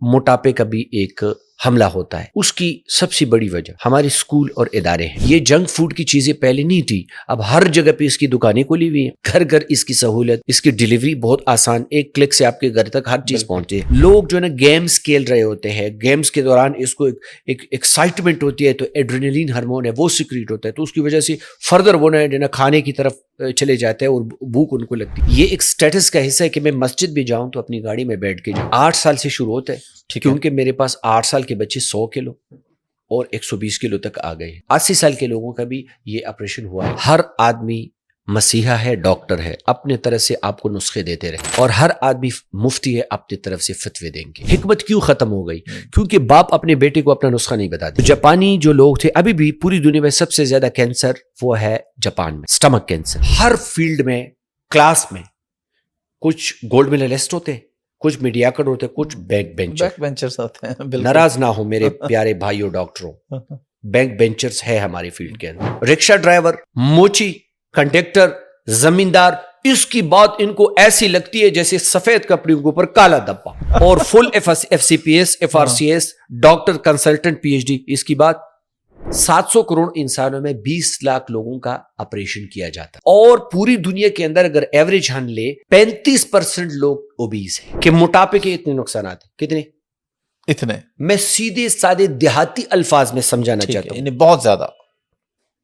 موٹاپے کا بھی ایک حملہ ہوتا ہے. اس کی سب سے بڑی وجہ ہمارے اسکول اور ادارے ہیں. یہ جنک فوڈ کی چیزیں پہلے نہیں تھی, اب ہر جگہ پہ اس کی دکانیں کھلی ہوئی ہیں, گھر گھر اس کی سہولت, اس کی ڈیلیوری بہت آسان, ایک کلک سے آپ کے گھر تک ہر چیز پہنچتی ہے. لوگ جو ہے نا گیمز کھیل رہے ہوتے ہیں, گیمز کے دوران اس کو ایک ایکسائٹمنٹ ہوتی ہے, تو ایڈرینلین ہارمون ہے وہ سیکریٹ ہوتا ہے, تو اس کی وجہ سے فردر وہ نا کھانے کی طرف چلے جاتے ہیں اور بھوک ان کو لگتی ہے. یہ ایک سٹیٹس کا حصہ ہے کہ میں مسجد بھی جاؤں تو اپنی گاڑی میں بیٹھ کے جاؤں. 8 سال سے شروع ہوتا ہے, کیونکہ میرے پاس 8 سال کے بچے 100 کلو اور 120 کلو تک آ گئے ہیں. 80 سال کے لوگوں کا بھی یہ آپریشن ہوا ہے. ہر آدمی مسیحا ہے, ڈاکٹر ہے, اپنے طرف سے آپ کو نسخے دیتے رہے, اور ہر آدمی مفتی ہے, اپنی طرف سے فتوے دیں گے. حکمت کیوں ختم ہو گئی؟ کیونکہ باپ اپنے بیٹے کو اپنا نسخہ نہیں بتاتے. جاپانی جو لوگ تھے, ابھی بھی پوری دنیا میں سب سے زیادہ کینسر وہ ہے جاپان میں, سٹمک کینسر. ہر فیلڈ میں, کلاس میں کچھ گولڈ میڈلسٹ ہوتے ہیں, کچھ میڈیاکر ہوتے ہیں, کچھ بیک بینچرز ہوتے ہیں. ناراض نہ ہو میرے پیارے بھائیوں ڈاکٹروں, بیک بینچرز ہے ہماری فیلڈ کے اندر. رکشہ ڈرائیور, موچی, کنڈکٹر, زمیندار, اس کی بات ان کو ایسی لگتی ہے جیسے سفید کپڑے کے اوپر کالا دبا. اور full F C P S, F R C S, doctor, consultant, P H D, اس کی بات 700 کروڑ انسانوں میں 20 لاکھ لوگوں کا آپریشن کیا جاتا ہے. اور پوری دنیا کے اندر اگر ایوریج ہم لے 35% لوگ اوبیز ہیں. کہ موٹاپے کے اتنے نقصانات ہیں, کتنے؟ اتنے میں سیدھے سادے دیہاتی الفاظ میں سمجھانا چاہتا ہوں, بہت زیادہ.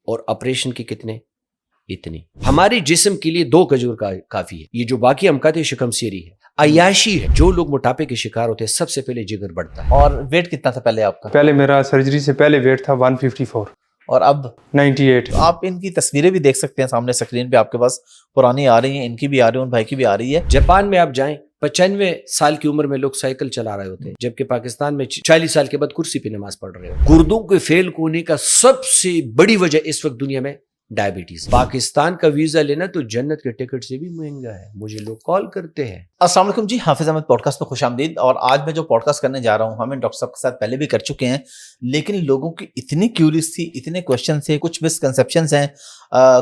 اور آپریشن کے کتنے؟ اتنی. ہمارے جسم کے لیے 2 کھجور کافی ہے. یہ جو باقی ہم کہتے ہیں شکم سیری ہے, عیاشی ہے. جو لوگ موٹاپے کے شکار ہوتے ہیں سب سے پہلے جگر بڑھتا ہے. اور ویٹ کتنا تھا پہلے آپ کا؟ پہلے میرا سرجری سے پہلے ویٹ تھا 154 اور اب 98. آپ ان کی تصویریں بھی دیکھ سکتے ہیں سامنے اسکرین پہ, آپ کے پاس پرانی آ رہی ہیں, ان کی بھی آ رہی ہے, ان بھائی کی بھی آ رہی ہے. جاپان میں آپ جائیں 95 سال کی عمر میں لوگ سائیکل چلا رہے ہوتے ہیں, جبکہ پاکستان میں 40 سال کے بعد کرسی پہ نماز پڑھ رہے ہو. گردوں کے فیل ہونے کا سب سے بڑی وجہ اس وقت دنیا میں ڈائبٹیز. پاکستان کا ویزا لینا تو جنت کے ٹکٹ سے بھی مہنگا ہے. مجھے لوگ کال کرتے ہیں. السلام علیکم جی, حافظ احمد پوڈ کاسٹ میں خوش آمدید. اور آج میں جو پوڈ کاسٹ کرنے جا رہا ہوں, ہمیں ڈاکٹر صاحب کے ساتھ پہلے بھی کر چکے ہیں, لیکن لوگوں کی اتنی کیوریس تھی, اتنے کوشچن تھے, کچھ مسکنسیپشنز ہیں,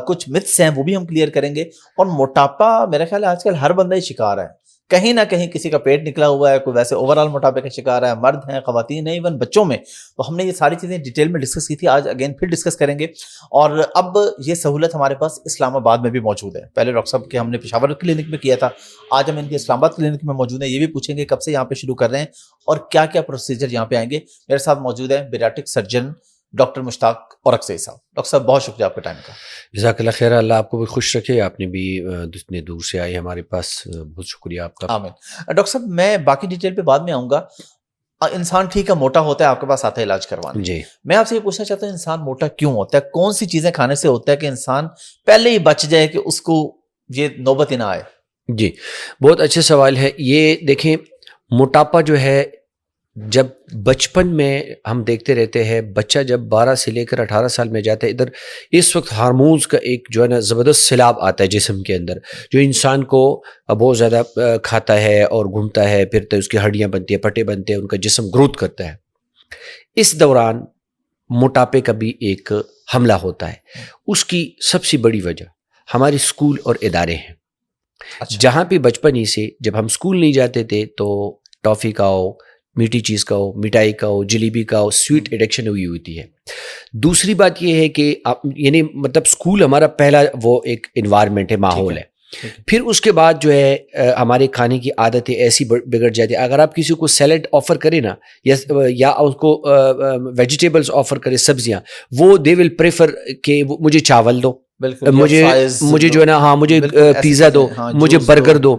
کچھ متس ہیں, وہ بھی ہم کلیئر کریں گے. اور موٹاپا میرا خیال ہے آج کل ہر بندہ ہی شکار ہے, کہیں نہ کہیں کسی کا پیٹ نکلا ہوا ہے, کوئی ویسے اوور آل موٹاپے کا شکار ہے, مرد ہیں, خواتین ہیں, ایون بچوں میں. تو ہم نے یہ ساری چیزیں ڈیٹیل میں ڈسکس کی تھی, آج اگین پھر ڈسکس کریں گے. اور اب یہ سہولت ہمارے پاس اسلام آباد میں بھی موجود ہے. پہلے ڈاکٹر صاحب کے ہم نے پشاور کلینک میں کیا تھا, آج ہم ان کے اسلام آباد کلینک میں موجود ہیں. یہ بھی پوچھیں گے کب سے یہاں پہ شروع کر رہے ہیں اور کیا کیا پروسیجر یہاں پہ آئیں گے. میرے ساتھ موجود ہے بیریاٹرک سرجن ڈاکٹر مشتاق اورکزئی صاحب. ڈاکٹر صاحب بہت شکریہ آپ کے ٹائم کا. جزاک اللہ خیر, اللہ آپ کو بھی خوش رکھے. آپ نے بھی اتنے دور سے آئے ہمارے پاس, بہت شکریہ آپ کا. آمین. ڈاکٹر صاحب میں باقی ڈیٹیل پہ بعد میں آؤں گا. انسان ٹھیک ہے موٹا ہوتا ہے, آپ کے پاس آتا ہے علاج کروانے. جی, میں آپ سے یہ پوچھنا چاہتا ہوں, انسان موٹا کیوں ہوتا ہے؟ کون سی چیزیں کھانے سے ہوتا ہے کہ انسان پہلے ہی بچ جائے کہ اس کو یہ نوبت ہی نہ آئے؟ جی, بہت اچھا سوال ہے. یہ دیکھیں, موٹاپا جو ہے جب بچپن میں ہم دیکھتے رہتے ہیں, بچہ جب 12 سے لے کر 18 سال میں جاتا ہے, ادھر اس وقت ہارمونز کا ایک جو ہے نا زبردست سیلاب آتا ہے جسم کے اندر, جو انسان کو بہت زیادہ کھاتا ہے اور گھومتا ہے, پھرتا ہے, اس کی ہڈیاں بنتی ہیں, پٹے بنتے ہیں, ان کا جسم گروتھ کرتا ہے. اس دوران موٹاپے کا بھی ایک حملہ ہوتا ہے. اس کی سب سے بڑی وجہ ہمارے اسکول اور ادارے ہیں. جہاں پہ بچپن ہی سے جب ہم اسکول نہیں جاتے تھے تو ٹافی کھاؤ, میٹھی چیز کھاؤ, مٹھائی کھاؤ, جلیبی کھاؤ, سویٹ ایڈکشن ہوئی ہوتی ہے. دوسری بات یہ ہے کہ یعنی مطلب اسکول ہمارا پہلا وہ ایک انوائرمنٹ ہے, ماحول ہے. پھر اس کے بعد جو ہے ہمارے کھانے کی عادتیں ایسی بگڑ جاتی ہے. اگر آپ کسی کو سیلڈ آفر کریں نا, یا اس کو ویجیٹیبلز آفر کرے, سبزیاں, وہ دے ول پریفر کہ مجھے چاول دو, مجھے جو ہے نا, ہاں مجھے پیزا دو, مجھے برگر دو.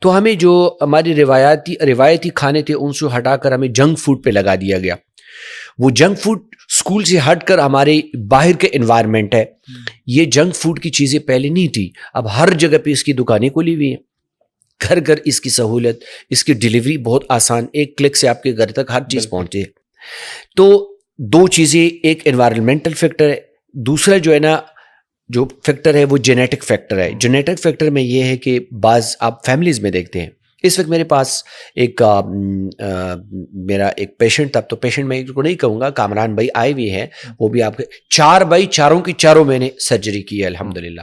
تو ہمیں جو ہماری روایتی کھانے تھے ان سے ہٹا کر ہمیں جنک فوڈ پہ لگا دیا گیا. وہ جنک فوڈ اسکول سے ہٹ کر ہمارے باہر کے انوائرمنٹ ہے. یہ جنک فوڈ کی چیزیں پہلے نہیں تھی, اب ہر جگہ پہ اس کی دکانیں کھلی ہوئی ہیں, گھر گھر اس کی سہولت, اس کی ڈیلیوری بہت آسان, ایک کلک سے آپ کے گھر تک ہر چیز پہنچتی ہے. تو 2 چیزیں, ایک انوائرمنٹل فیکٹر ہے, دوسرا جو ہے نا جو فیکٹر ہے وہ جینیٹک فیکٹر ہے. جینیٹک فیکٹر میں یہ ہے کہ بعض آپ فیملیز میں دیکھتے ہیں. اس وقت میرے پاس میرا ایک پیشنٹ تھا, تو پیشنٹ میں کو نہیں کہوں گا, کامران بھائی آئے ہوئے ہیں, وہ بھی آپ کے 4 بھائی, چاروں کی چاروں میں نے سرجری کی ہے الحمدللہ.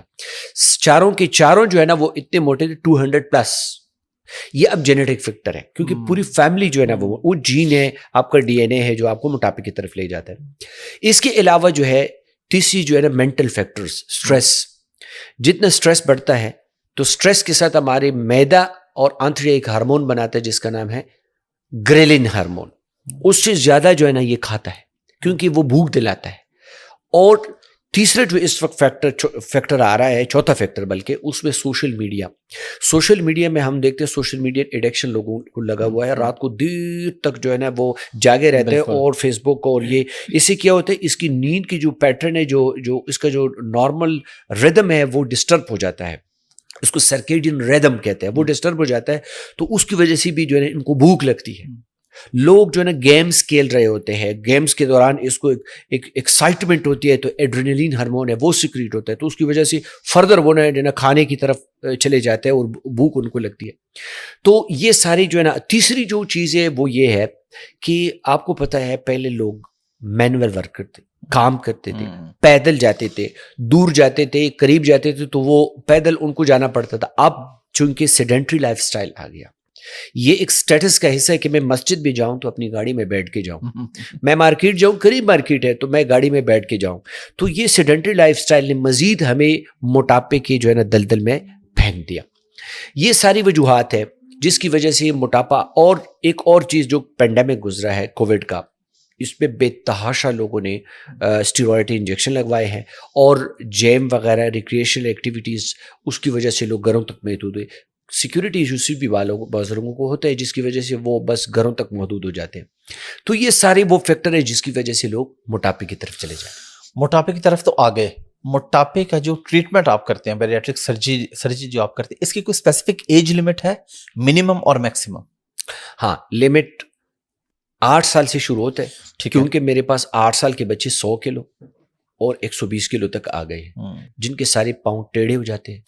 چاروں کے چاروں جو ہے نا وہ اتنے موٹے تھے 200+. یہ اب جینیٹک فیکٹر ہے کیونکہ پوری فیملی جو ہے نا وہ جین ہے, آپ کا ڈی این اے ہے جو آپ کو موٹاپے کی طرف لے جاتا ہے. اس کے علاوہ جو ہے تیسری جو ہے نا مینٹل فیکٹرز, اسٹریس. جتنا اسٹریس بڑھتا ہے تو اسٹریس کے ساتھ ہمارے معدہ اور آنتڑیاں ایک ہارمون بناتا ہے جس کا نام ہے گریلن ہارمون. اس سے زیادہ جو ہے نا یہ کھاتا ہے کیونکہ وہ بھوک دلاتا ہے. اور تیسرا جو اس وقت فیکٹر آ رہا ہے, چوتھا فیکٹر بلکہ, اس میں سوشل میڈیا. سوشل میڈیا میں ہم دیکھتے ہیں سوشل میڈیا ایڈکشن لوگوں کو لگا ہوا ہے, رات کو دیر تک جو ہے نا وہ جاگے رہتے ہیں, اور فیس بک اور یہ اس سے کیا ہوتا ہے اس کی نیند کی جو پیٹرن ہے, جو اس کا جو نارمل ردم ہے وہ ڈسٹرب ہو جاتا ہے. اس کو سرکیڈین ردم کہتے ہیں, وہ ڈسٹرب ہو جاتا ہے. تو اس کی وجہ سے بھی جو ہے نا ان کو بھوک لگتی ہے. لوگ جو ہے نا گیمز کھیل رہے ہوتے ہیں, گیمز کے دوران اس کو ایک ایکسائٹمنٹ ہوتی ہے تو ایڈرینلین ہارمون ہے وہ سیکریٹ ہوتا ہے, تو اس کی وجہ سے فردر وہ جو ہے نا کھانے کی طرف چلے جاتے ہیں اور بھوک ان کو لگتی ہے. تو یہ ساری جو ہے نا, تیسری جو چیز ہے وہ یہ ہے کہ آپ کو پتہ ہے پہلے لوگ مینول ورک کرتے, کام کرتے تھے, پیدل جاتے تھے, دور جاتے تھے, قریب جاتے تھے تو وہ پیدل ان کو جانا پڑتا تھا. اب چونکہ سیڈنٹری لائف سٹائل آ گیا, یہ ایک سٹیٹس کا حصہ ہے کہ میں مسجد بھی جاؤں تو اپنی گاڑی میں بیٹھ کے جاؤں, میں مارکیٹ جاؤں, قریب مارکیٹ ہے تو میں گاڑی میں بیٹھ کے جاؤں. تو یہ سیڈنٹری لائف سٹائل نے مزید ہمیں موٹاپے کے جو ہے نا دلدل میں پھینک دیا. یہ ساری وجوہات ہے جس کی وجہ سے موٹاپا. اور ایک اور چیز جو پینڈیمک گزرا ہے کووڈ کا, اس پہ بے تحاشا لوگوں نے اسٹیرائڈ انجیکشن لگوائے ہیں, اور جیم وغیرہ ریکریشنل ایکٹیویٹیز اس کی وجہ سے لوگ گھروں تک محدود ہوئے. سیکیورٹی ایشوز بھی بعض لوگوں کو ہوتا ہے جس کی وجہ سے وہ بس گھروں تک محدود ہو جاتے ہیں. تو یہ سارے وہ فیکٹر ہے جس کی وجہ سے لوگ موٹاپے کی طرف چلے جائیں. موٹاپے کی طرف تو آ گئے. موٹاپے کا جو ٹریٹمنٹ آپ کرتے ہیں, بیریاٹرک سرجری جو آپ کرتے ہیں, اس کی کوئی اسپیسیفک ایج لمٹ ہے, منیمم اور میکسیمم؟ ہاں, لمٹ 8 سال سے شروع ہوتا ہے, کیونکہ میرے پاس 8 سال کے بچے 100 کلو اور 120 کلو تک آ گئے ہیں, جن کے سارے پاؤں ٹیڑھے ہو جاتے ہیں.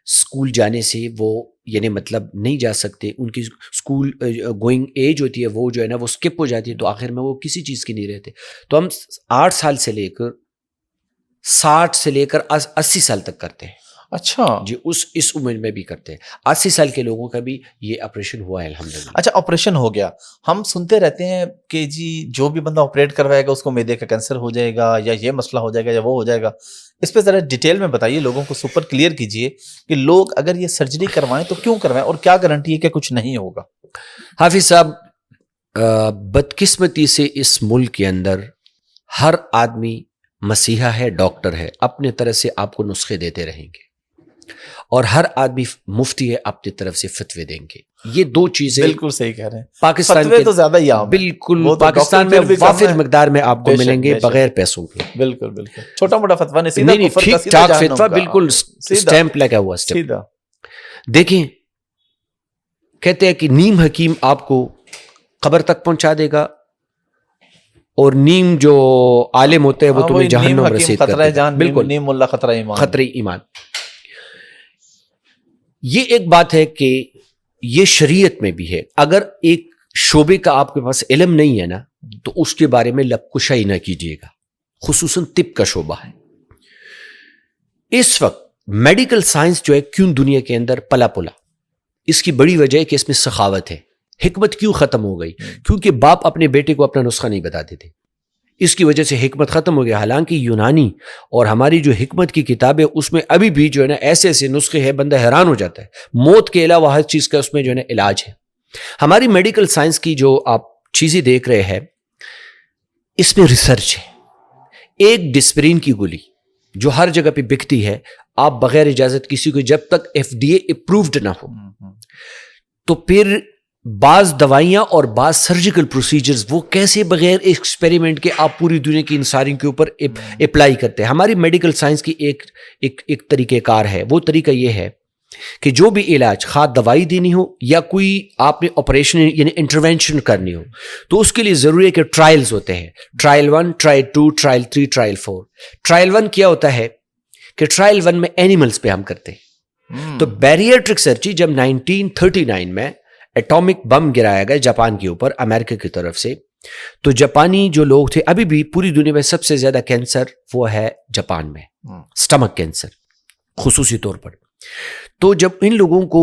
اسکول جانے سے وہ یعنی مطلب نہیں جا سکتے, ان کی اسکول گوئنگ ایج ہوتی ہے وہ جو ہے نا وہ اسکپ ہو جاتی ہے, تو آخر میں وہ کسی چیز کی نہیں رہتے. تو ہم 8 سال سے لے کر 60 سے لے کر 80 سال تک کرتے ہیں. اچھا جی, اس عمر میں بھی کرتے ہیں. 80 سال کے لوگوں کا بھی یہ آپریشن ہوا ہے الحمدللہ. اچھا, آپریشن ہو گیا. ہم سنتے رہتے ہیں کہ جی جو بھی بندہ آپریٹ کروائے گا اس کو معدے کا کینسر ہو جائے گا, یا یہ مسئلہ ہو جائے گا, یا وہ ہو جائے گا. اس پہ ذرا ڈیٹیل میں بتائیے, لوگوں کو سپر کلیئر کیجئے کہ لوگ اگر یہ سرجری کروائیں تو کیوں کروائیں, اور کیا گارنٹی ہے کہ کچھ نہیں ہوگا. حافظ صاحب, بدقسمتی سے اس ملک کے اندر ہر آدمی مسیحا ہے, ڈاکٹر ہے, اپنے طرف سے آپ کو نسخے دیتے رہیں گے, اور ہر آدمی مفتی ہے, اپنی طرف سے فتوے دیں گے. یہ دو چیزیں بالکل صحیح کہہ رہے ہیں. پاکستان فتوے تو زیادہ ہی عام ہیں. بالکل پاکستان میں وافر مقدار میں آپ کو ملیں گے بغیر پیسوں کے. بالکل بالکل, چھوٹا موٹا فتویٰ نہیں, سیدھا نہیں, ٹھیک ٹھاک فتویٰ, بالکل سٹیمپ لگا ہوا سٹیمپ. دیکھیں, کہتے ہیں کہ نیم حکیم آپ کو قبر تک پہنچا دے گا, اور نیم جو عالم ہوتا ہے وہ تمہیں جہنم رسید کر دے گا. بالکل, نیم اللہ خطرہ ایمان. خطرہ ایمان. یہ ایک بات ہے کہ یہ شریعت میں بھی ہے. اگر ایک شعبے کا آپ کے پاس علم نہیں ہے نا تو اس کے بارے میں لب کشائی نہ کیجیے گا, خصوصاً طب کا شعبہ ہے. اس وقت میڈیکل سائنس جو ہے کیوں دنیا کے اندر پلا پلا, اس کی بڑی وجہ ہے کہ اس میں سخاوت ہے. حکمت کیوں ختم ہو گئی؟ کیونکہ باپ اپنے بیٹے کو اپنا نسخہ نہیں بتاتے تھے, اس کی وجہ سے حکمت ختم ہو گیا. حالانکہ یونانی اور ہماری جو حکمت کی کتاب ہے اس میں ابھی بھی جو ہے نا ایسے ایسے نسخے ہیں, بندہ حیران ہو جاتا ہے. موت کے علاوہ ہر چیز کا اس میں جو ہے نا علاج ہے. ہماری میڈیکل سائنس کی جو آپ چیزیں دیکھ رہے ہیں اس میں ریسرچ ہے. ایک ڈسپرین کی گولی جو ہر جگہ پہ بکتی ہے, آپ بغیر اجازت کسی کو, جب تک FDA اپرووڈ نہ ہو, تو پھر بعض دوائیاں اور بعض سرجیکل پروسیجرز وہ کیسے بغیر ایکسپیریمنٹ کے آپ پوری دنیا کی انسانوں کے اوپر اپلائی کرتے ہیں. ہماری میڈیکل سائنس کی ایک طریقہ کار ہے. وہ طریقہ یہ ہے کہ جو بھی علاج, خواہ دوائی دینی ہو یا کوئی آپ نے آپریشن یعنی انٹرونشن کرنی ہو, تو اس کے لیے ضروری ہے کہ ٹرائلز ہوتے ہیں. Trial 1, trial 2, trial 3, trial 4. Trial 1 کیا ہوتا ہے کہ ٹرائل 1 میں اینیملز پہ ہم کرتے ہیں. تو بیریاٹرک سرجری جب 1939 میں ایٹامک بم گرایا گیا جاپان کے اوپر امریکہ کی طرف سے, تو جاپانی جو لوگ تھے, ابھی بھی پوری دنیا میں سب سے زیادہ کینسر وہ ہے جاپان میں, سٹمک کینسر خصوصی طور پر. تو جب ان لوگوں کو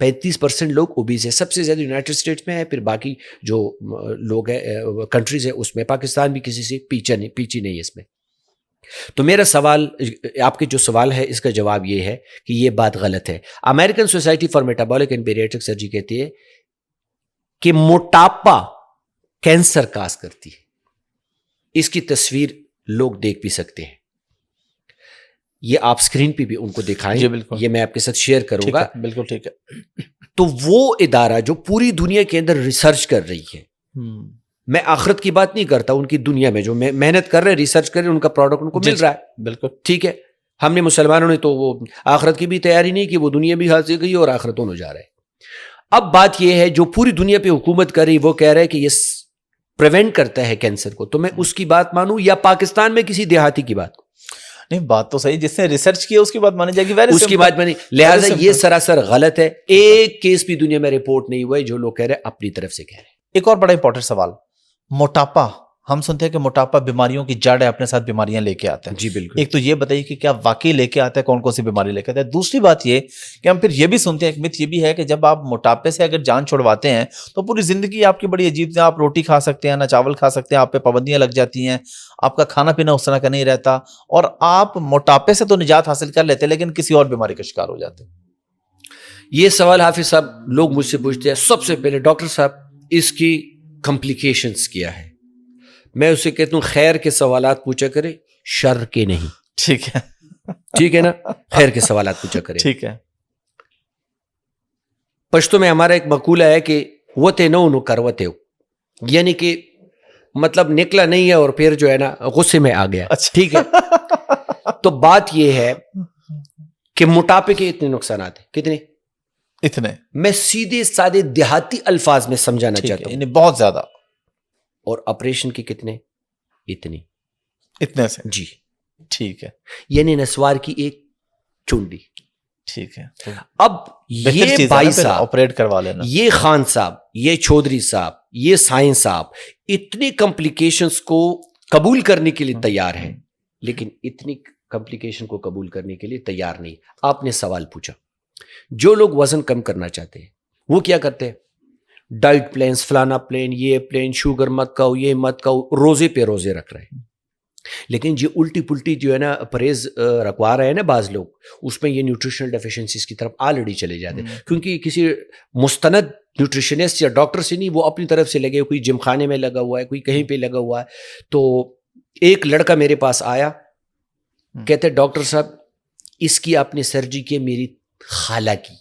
35% لوگ اوبیز ہے. سب سے زیادہ یونائٹڈ اسٹیٹس میں ہے, پھر باقی جو لوگ ہیں کنٹریز ہیں اس میں. پاکستان بھی کسی سے پیچھے نہیں ہے اس میں. تو میرا سوال, آپ کے جو سوال ہے اس کا جواب یہ ہے کہ یہ بات غلط ہے. American society for metabolic and bariatric surgery کہتی ہے کہ موٹاپا کینسر کاز کرتی ہے. اس کی تصویر لوگ دیکھ بھی سکتے ہیں, یہ آپ سکرین پہ بھی ان کو دکھائیں. جی بالکل, یہ میں آپ کے ساتھ شیئر کروں گا. بالکل ٹھیک ہے. تو وہ ادارہ جو پوری دنیا کے اندر ریسرچ کر رہی ہے, میں آخرت کی بات نہیں کرتا, ان کی دنیا میں جو محنت کر رہے ہیں, ریسرچ کر رہے ہیں, ان کا پروڈکٹ ان کو مل رہا ہے. بالکل ٹھیک ہے. ہم نے مسلمانوں نے تو وہ آخرت کی بھی تیاری نہیں کی, وہ دنیا بھی حاصل گئی اور آخرت دونوں جا رہے ہیں. اب بات یہ ہے جو پوری دنیا پہ حکومت کر رہی, وہ کہہ رہا ہے کہ یہ پریونٹ کرتا ہے کینسر کو, تو میں اس کی بات مانوں یا پاکستان میں کسی دیہاتی کی بات کو؟ نہیں, بات تو صحیح, جس نے ریسرچ کیا اس کی بات مانی جائے گی, اس کی بات مانی. لہٰذا یہ سراسر غلط ہے. ایک کیس بھی دنیا میں رپورٹ نہیں ہوا ہے جو لوگ کہہ رہے ہیں اپنی طرف سے کہہ رہے ہیں. ایک اور بڑا امپورٹنٹ سوال, موٹاپا, ہم سنتے ہیں کہ موٹاپا بیماریوں کی جڑ ہے, اپنے ساتھ بیماریاں لے کے آتا ہے. جی بالکل. ایک تو یہ بتائیے کہ کیا واقعی لے کے آتا ہے, کون کون سی بیماری لے کے آتا ہے. دوسری بات یہ کہ ہم پھر یہ بھی سنتے ہیں, ایک مت یہ بھی ہے کہ جب آپ موٹاپے سے اگر جان چھڑواتے ہیں تو پوری زندگی آپ کی بڑی عجیب ہے, آپ روٹی کھا سکتے ہیں, نہ چاول کھا سکتے ہیں, آپ پہ پابندیاں لگ جاتی ہیں, آپ کا کھانا پینا اس طرح کا نہیں رہتا, اور آپ موٹاپے سے تو نجات حاصل کر لیتے لیکن کسی اور بیماری کا شکار ہو جاتے ہیں. یہ سوال حافظ صاحب لوگ مجھ سے پوچھتے ہیں. سب سے پہلے ڈاکٹر صاحب اس کی کمپلیکیشنز کیا ہے؟ میں اسے کہتا ہوں خیر کے سوالات پوچھا کرے, شر کے نہیں. ٹھیک ہے, ٹھیک ہے نا, خیر کے سوالات پوچھا کرے. ٹھیک ہے. پشتو میں ہمارا ایک مقولہ ہے کہ وتے نو کروتے ہو, یعنی کہ مطلب نکلا نہیں ہے اور پھر جو ہے نا غصے میں آ گیا. ٹھیک ہے. تو بات یہ ہے کہ موٹاپے کے اتنے نقصانات ہیں. کتنے؟ اتنے. میں سیدھے سادے دیہاتی الفاظ میں سمجھانا چاہتا ہوں, بہت زیادہ. اور آپریشن کے کتنے؟ اتنے سے. جی ٹھیک ہے. یعنی نسوار کی ایک چونڈی. ٹھیک ہے. اب یہ بھائی صاحب آپریٹ کروا لینا, یہ خان صاحب, یہ چودھری صاحب, یہ سائنس صاحب اتنی کمپلیکیشنز کو قبول کرنے کے لیے تیار ہے, لیکن اتنی کمپلیکیشن کو قبول کرنے کے لیے تیار نہیں. آپ نے سوال پوچھا, جو لوگ وزن کم کرنا چاہتے ہیں وہ کیا کرتے ہیں؟ ڈائٹ پلانس, فلانا پلان, یہ پلان, شوگر مت کھاؤ, یہ مت کھاؤ, روزے پہ روزے رکھ رہے ہیں. لیکن جو الٹی پلٹی جو ہے نا پرہیز رکھوا رہے ہیں نا بعض لوگ, اس میں یہ نیوٹریشنل ڈیفیشنسیز کی طرف آلریڈی چلے جاتے ہیں, کیونکہ کسی مستند نیوٹریشنسٹ یا ڈاکٹر سے نہیں, وہ اپنی طرف سے لگے, کوئی جم خانے میں لگا ہوا ہے, کوئی کہیں پہ لگا ہوا ہے. تو ایک لڑکا میرے پاس آیا, کہتے ڈاکٹر صاحب اس کی آپ نے سرجری کی میری خالہ کی.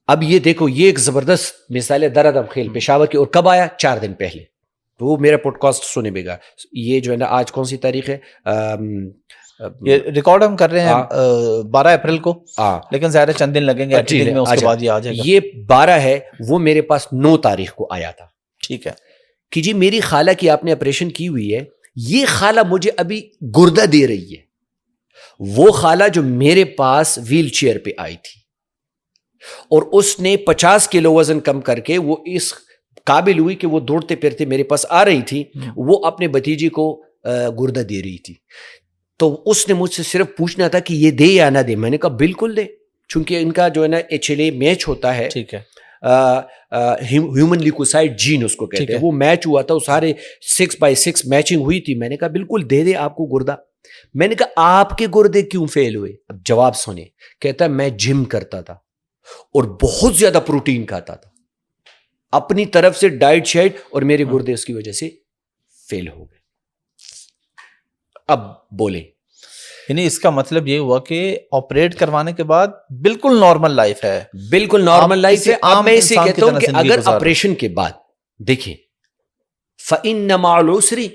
اب یہ دیکھو, یہ ایک زبردست مثال ہے درد خیل پشاور کی. اور کب آیا؟ 4 دن پہلے. تو وہ میرا پوڈ کاسٹ سنے بے گا. یہ جو ہے نا آج کون سی تاریخ ہے؟ یہ ریکارڈ ہم کر رہے ہیں 12 اپریل کو, لیکن ظاہر ہے چند دن لگیں گے ایڈیٹنگ میں, اس کے بعد یہ آ جائے گا. یہ 12 ہے, وہ میرے پاس 9 تاریخ کو آیا تھا. ٹھیک ہے. کہ جی میری خالہ کی آپ نے آپریشن کی ہوئی ہے, یہ خالہ مجھے ابھی گردہ دے رہی ہے. وہ خالہ جو میرے پاس ویل چیئر پہ آئی تھی اور اس نے 50 کلو وزن کم کر کے وہ اس قابل ہوئی کہ وہ دوڑتے پھرتے میرے پاس آ رہی تھی, وہ اپنے بھتیجی کو گردہ دے رہی تھی. تو اس نے مجھ سے صرف پوچھنا تھا کہ یہ دے یا نہ دے. میں نے کہا بالکل دے, چونکہ ان کا جو ہے نا HLA میچ ہوتا ہے. ٹھیک ہے. ہیومن لیکوسائٹ جین اس کو کہتے ہیں, وہ میچ ہوا تھا, وہ سارے 6x6 میچنگ ہوئی تھی. میں نے کہا بالکل دے دے آپ کو گردہ. میں نے کہا آپ کے گردے کیوں فیل ہوئے؟ اب جواب سنیں. کہتا میں جم کرتا تھا اور بہت زیادہ پروٹین کھاتا تھا اپنی طرف سے, ڈائٹ شائٹ, اور میرے گردے اس کی وجہ سے فیل ہو گئے. اب بولے, یعنی اس کا مطلب یہ ہوا کہ آپریٹ کروانے کے بعد بالکل نارمل لائف ہے, بالکل نارمل لائف ہے. اب میں اسے کہتا ہوں کہ اگر آپریشن کے بعد دیکھیں فَإِنَّ مَعَ الْعُسْرِ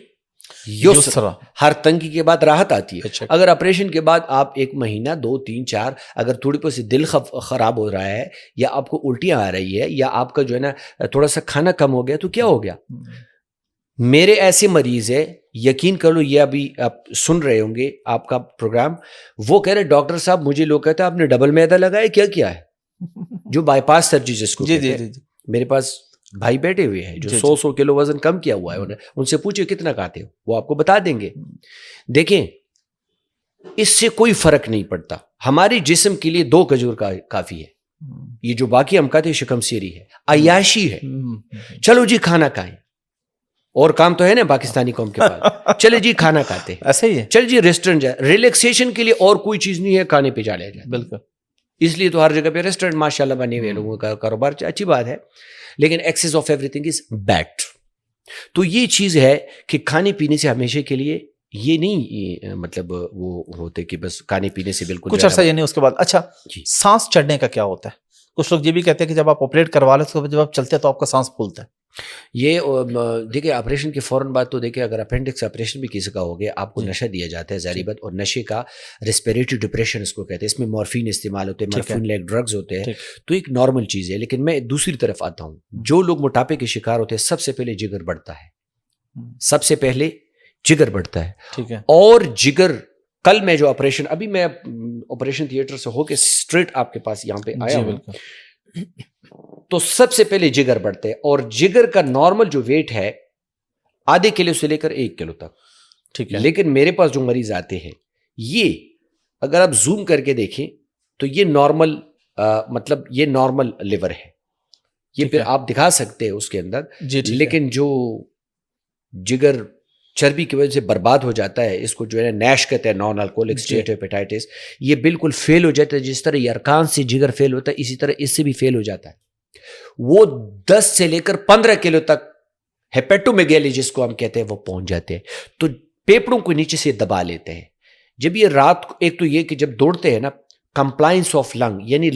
یسر, ہر تنگی کے بعد راحت آتی ہے. اگر آپریشن کے بعد آپ 1 مہینہ 2 3 4 اگر تھوڑی بہت سی دل خراب ہو رہا ہے, یا آپ کو الٹیاں آ رہی ہے, یا آپ کا جو ہے نا تھوڑا سا کھانا کم ہو گیا, تو کیا ہو گیا؟ میرے ایسے مریض ہے, یقین کر لو, یہ ابھی آپ سن رہے ہوں گے آپ کا پروگرام, وہ کہہ رہے ڈاکٹر صاحب مجھے لوگ کہتے ہیں آپ نے ڈبل میدا لگایا, کیا کیا ہے؟ جو بائی پاس سرجری جس کو کہتے ہیں. میرے پاس بھائی بیٹھے ہوئے ہیں جو 100 کلو وزن کم کیا ہوا ہے, ان سے پوچھے کتنا کھاتے ہو, وہ آپ کو بتا دیں گے. دیکھیں اس سے کوئی فرق نہیں پڑتا. ہمارے جسم کے لیے 2 کھجور کافی ہے, یہ جو باقی ہم کہتے ہیں شکم سیری ہے، عیاشی ہے. چلو جی کھانا کھائیں، اور کام تو ہے نا پاکستانی قوم کے پاس، چلے جی کھانا کھاتے ہیں، ایسے ہی ہے. چل جی ریسٹورینٹ جائے، ریلیکسیشن کے لیے اور کوئی چیز نہیں ہے، کھانے پہ چلے جائے. بالکل. اس لیے تو ہر جگہ پہ ریسٹورینٹ ماشاءاللہ بنے ہوئے، لوگوں کا کاروبار اچھی بات ہے، لیکن excess of everything is bad. تو یہ چیز ہے کہ کھانے پینے سے ہمیشہ کے لیے یہ نہیں مطلب وہ ہوتے کہ بس کھانے پینے سے بالکل کچھ عرصہ یہ نہیں اس کے بعد. اچھا جی. سانس چڑھنے کا کیا ہوتا ہے؟ کچھ لوگ یہ بھی کہتے ہیں کہ جب آپ آپریٹ کروا لیں تو جب آپ چلتے ہیں تو آپ کا سانس پھولتا ہے. یہ دیکھیں آپریشن کی فوراً بات تو دیکھیں، اگر اپینڈکس آپریشن بھی کسی کا ہو گیا، آپ کو نشہ دیا جاتا ہے ظاہری بات، اور نشے کا ریسپیریٹری ڈپریشن اس کو کہتے ہیں، اس میں مورفین استعمال ہوتے ہیں، مورفین لائک ڈرگز ہوتے ہیں، تو ایک نارمل چیز ہے. لیکن میں دوسری طرف آتا ہوں، جو لوگ موٹاپے کے شکار ہوتے ہیں سب سے پہلے جگر بڑھتا ہے، سب سے پہلے جگر بڑھتا ہے. ٹھیک ہے. اور جگر کل میں جو آپریشن، ابھی میں آپریشن تھیٹر سے ہو کے اسٹریٹ آپ کے پاس یہاں پہ آیا ہوں، تو سب سے پہلے جگر بڑھتے ہیں. اور جگر کا نارمل جو ویٹ ہے آدھے کلو سے لے کر 1 کلو تک. ٹھیک ہے. لیکن میرے پاس جو مریض آتے ہیں، یہ اگر آپ زوم کر کے دیکھیں تو یہ نارمل مطلب یہ نارمل لیور ہے، یہ پھر آپ دکھا سکتے ہیں اس کے اندر. لیکن جو جگر چربی کی وجہ سے برباد ہو جاتا ہے، اس کو جو ہے نیش کہتے ہیں، نان الکوہلک اسٹیٹوہیپیٹائٹس، یہ بالکل فیل ہو جاتا ہے. جس طرح یہ ارکان سے جگر فیل ہوتا ہے، اسی طرح اس سے بھی فیل ہو جاتا ہے. وہ 10 سے لے کر 15 کلو تک ہیپیٹومیگیلی جس کو ہم کہتے ہیں وہ پہنچ جاتے ہیں. تو پیپڑوں کو نیچے سے دبا لیتے ہیں. جب یہ رات کو، ایک تو یہ کہ جب دوڑتے ہیں نا، کمپلائنس آف لنگ یعنی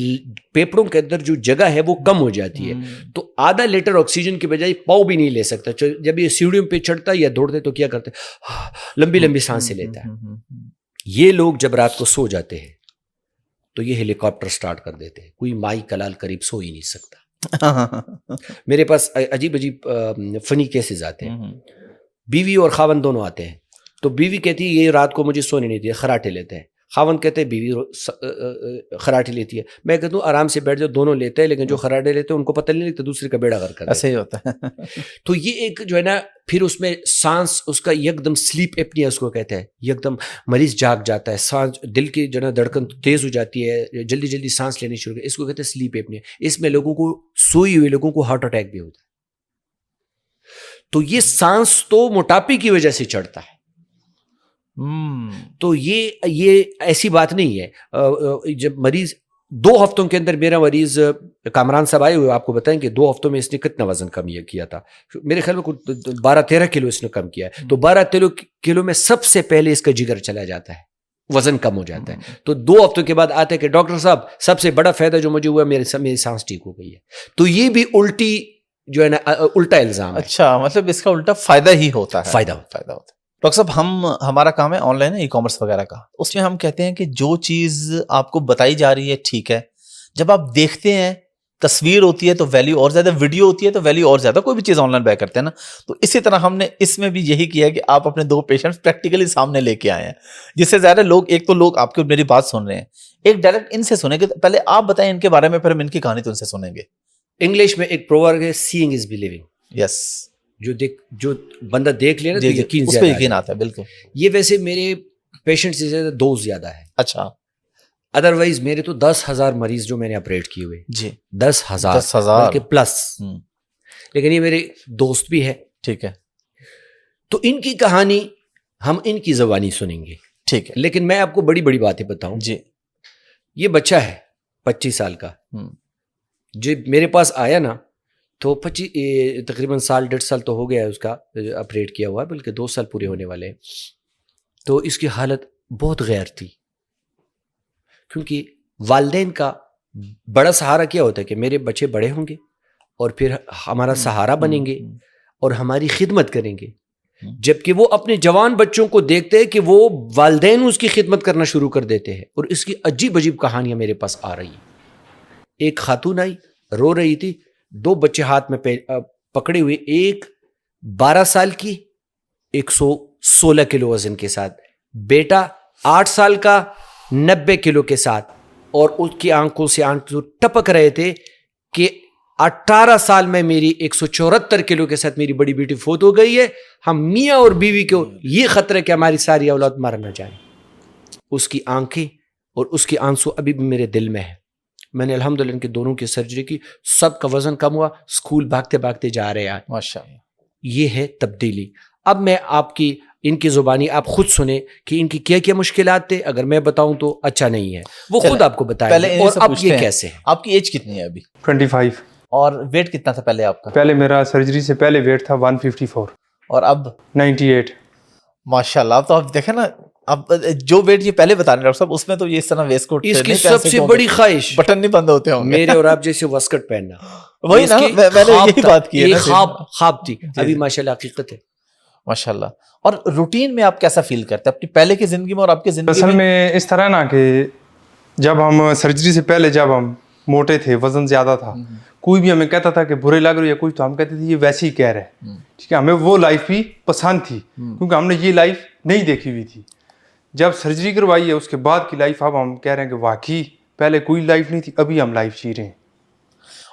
پیپڑوں کے اندر جو جگہ ہے وہ کم ہو جاتی ہے، تو آدھا لیٹر آکسیجن کی بجائے پاؤ بھی نہیں لے سکتا. جب یہ سیڑھیوں پہ چڑھتا ہے یا دوڑتے تو کیا کرتے، لمبی لمبی سانسیں لیتا ہے. یہ لوگ جب رات کو سو جاتے ہیں تو یہ ہیلی کاپٹر سٹارٹ کر دیتے ہیں. کوئی مائی کلال قریب سو ہی نہیں سکتا. میرے پاس عجیب عجیب فنی کیسز آتے ہیں. بیوی اور خاوند دونوں آتے ہیں، تو بیوی کہتی ہے یہ رات کو مجھے سونے نہیں دیا، خراٹے لیتے ہیں. خاوند کہتے ہیں بیوی خراٹے لیتی ہے. میں کہتا ہوں آرام سے بیٹھ جاؤ، دونوں لیتے ہیں، لیکن جو خراٹے لیتے ہیں ان کو پتہ نہیں لگتا، دوسرے کا بیڑا غرق کرتے ہیں. ایسے ہی ہوتا ہے. تو یہ ایک جو ہے نا، پھر اس میں سانس اس کا یک دم سلیپ ایپنیا اس کو کہتے ہیں، یک دم مریض جاگ جاتا ہے، سانس دل کی جو ہے نا دھڑکن تیز ہو جاتی ہے، جلدی جلدی سانس لینی شروع کرتے، اس کو کہتے ہیں سلیپ ایپنیا. اس میں لوگوں کو، سوئی ہوئے لوگوں کو ہارٹ اٹیک بھی ہوتا ہے. تو یہ سانس تو موٹاپے کی وجہ سے چڑھتا ہے. تو یہ ایسی بات نہیں ہے. جب مریض 2 ہفتوں کے اندر، میرا مریض کامران صاحب آئے ہوئے، آپ کو بتائیں کہ 2 ہفتوں میں اس نے کتنا وزن کم کیا تھا. میرے خیال میں 12-13 کلو اس نے کم کیا ہے. تو 12 کلو میں سب سے پہلے اس کا جگر چلا جاتا ہے، وزن کم ہو جاتا ہے. تو 2 ہفتوں کے بعد آتے ہیں کہ ڈاکٹر صاحب سب سے بڑا فائدہ جو مجھے ہوا، میری سانس ٹھیک ہو گئی ہے. تو یہ بھی الٹی جو ہے نا، الٹا الزام ہے. اچھا، مطلب اس کا الٹا فائدہ ہی ہوتا ہے. فائدہ ہوتا ہے. ڈاکٹر صاحب، ہمارا کام ہے آن لائن ای کامرس وغیرہ کا، اس میں ہم کہتے ہیں کہ جو چیز آپ کو بتائی جا رہی ہے ٹھیک ہے، جب آپ دیکھتے ہیں، تصویر ہوتی ہے تو ویلیو اور زیادہ، ویڈیو ہوتی ہے تو ویلیو اور زیادہ. کوئی بھی چیز آن لائن بائی کرتے ہیں نا، تو اسی طرح ہم نے اس میں بھی یہی کیا ہے کہ آپ اپنے 2 پیشنٹس پریکٹیکلی سامنے لے کے آئے ہیں، جس سے زیادہ لوگ، ایک تو لوگ آپ کی میری بات سن رہے ہیں، ایک ڈائریکٹ ان سے سنیں گے. پہلے آپ بتائیں ان کے بارے میں، پھر ہم ان کی کہانی تو ان سے سنیں گے. انگلش میں ایک پروورب ہے، سیئنگ از بلیونگ. یس. جو بندہ دیکھ لے نا تو یقین اس پہ یقین آتا ہے. بالکل. یہ ویسے میرے پیشنٹ سے زیادہ دوست زیادہ ہے. اچھا. ادروائز میرے تو 10,000 مریض جو میں نے آپریٹ کیے ہوئے. جی. 10,000 کے پلس. لیکن یہ میرے دوست بھی ہے. ٹھیک ہے. تو ان کی کہانی ہم ان کی زبانی سنیں گے. ٹھیک ہے. لیکن میں آپ کو بڑی بڑی باتیں بتاؤں. جی. یہ بچہ ہے 25 سال کا، جب میرے پاس آیا نا تو تقریباً 1.5 سال تو ہو گیا ہے اس کا آپریٹ کیا ہوا ہے، بلکہ 2 سال پورے ہونے والے ہیں. تو اس کی حالت بہت غیر تھی، کیونکہ والدین کا بڑا سہارا کیا ہوتا ہے کہ میرے بچے بڑے ہوں گے اور پھر ہمارا سہارا بنیں گے اور ہماری خدمت کریں گے. جبکہ وہ اپنے جوان بچوں کو دیکھتے ہیں کہ وہ والدین اس کی خدمت کرنا شروع کر دیتے ہیں. اور اس کی عجیب عجیب کہانیاں میرے پاس آ رہی ہیں. ایک خاتون آئی، رو رہی تھی، 2 بچے ہاتھ میں پکڑے ہوئے، ایک 12 سال کی 116 کلو وزن کے ساتھ، بیٹا 8 سال کا 90 کلو کے ساتھ، اور اس کی آنکھوں سے آنکھ ٹپک رہے تھے کہ 18 سال میں میری 174 کلو کے ساتھ میری بڑی بیٹی فوت ہو گئی ہے. ہم میاں اور بیوی کو یہ خطرہ کہ ہماری ساری اولاد مارنا چاہیں. اس کی آنکھیں اور اس کی آنسو ابھی بھی میرے دل میں ہے. میں نے الحمدللہ ان کے دونوں کی سرجری کی, سب کا وزن کم ہوا, اسکول بھاگتے بھاگتے جا رہے ہیں. ماشاء اللہ. یہ ہے تبدیلی. اب میں آپ کی ان کی زبانی آپ خود سنیں کہ ان کی کیا کیا مشکلات تھے. اگر میں بتاؤں تو اچھا نہیں ہے, وہ خود آپ کو بتائیں پہلے اور اب یہ کیسے ہے. آپ کی ایج کتنی ہے ابھی 25. اور ویٹ کتنا تھا پہلے آپ کا؟ پہلے میرا سرجری سے پہلے ویٹ تھا 154. اور اب 98. ماشاء اللہ. اب تو آپ دیکھیں نا, اب جو ویٹ یہ پہلے بتا رہے ہیں ڈاکٹر صاحب, اس میں تو یہ اس طرح ویسٹ کوٹ اس کی سب سے بڑی خواہش بٹن نہیں بند ہوتے ہوں گے میرے اور آپ جیسے وسکٹ پہننا. وہی نا, میں نے یہی بات کی ہے نا, خواب تھی, ابھی ماشاءاللہ حقیقت ہے. ماشاء اللہ. اور روٹین میں آپ کیسا فیل کرتے ہیں اپنی پہلے کی زندگی میں اور آپ کی زندگی اصل میں اس طرح نا کہ جب ہم سرجری سے پہلے جب ہم موٹے تھے, وزن زیادہ تھا, کوئی بھی ہمیں کہتا تھا کہ برے لگ رہے یا کچھ, تو ہم کہتے تھے یہ ویسے ہی کہہ رہے. ٹھیک ہے, ہمیں وہ لائف بھی پسند تھی کیونکہ ہم نے یہ لائف نہیں دیکھی ہوئی تھی. جب سرجری کروائی ہے اس کے بعد کی لائف اب ہم کہہ رہے ہیں کہ واقعی پہلے کوئی لائف نہیں تھی, ابھی ہم لائف جی رہے ہیں.